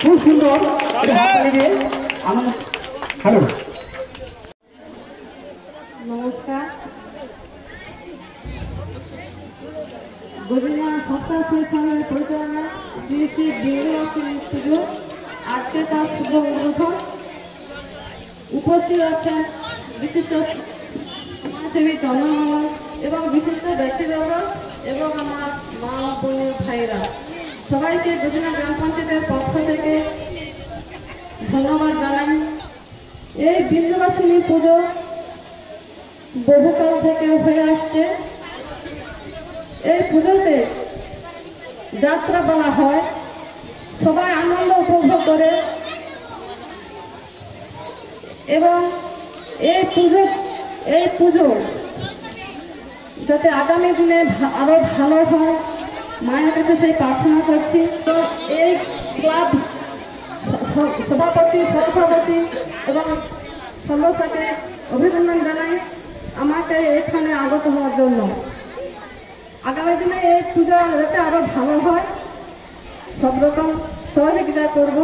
খুব সুন্দর। হ্যালো, নমস্কার। গদিনা সপ্তাহ সংঘের পরিচালনা শ্রী শ্রী বিন্দুবাসী পুজো আজকে তার শুভ উদ্বোধন। উপস্থিত আছেন বিশিষ্ট সমাজসেবী চন্দ্রমোহন এবং বিশিষ্ট ব্যক্তিবর্গ এবং আমার মা বোনের ভাইরা, সবাইকে গদিনা গ্রাম পঞ্চায়েতের পক্ষ থেকে ধন্যবাদ জানাই। এই বিন্দুবাসিনী পুজো বহুকাল থেকে হয়ে আসছে। এই পুজোতে যাত্রা বলা হয়, সবাই আনন্দ উপভোগ করে এবং এই পুজো যাতে আগামী দিনে আরো ভালো হয়, মায়ের কাছে সেই প্রার্থনা করছি। তো এই ক্লাব সভাপতি সহসভাপতি এবং সদস্যকে অভিনন্দন জানাই আমাকে এখানে আগত হওয়ার জন্য। আগামী দিনে এই পূজা যাতে আরো ভালো হয়, সব রকম সহযোগিতা করব।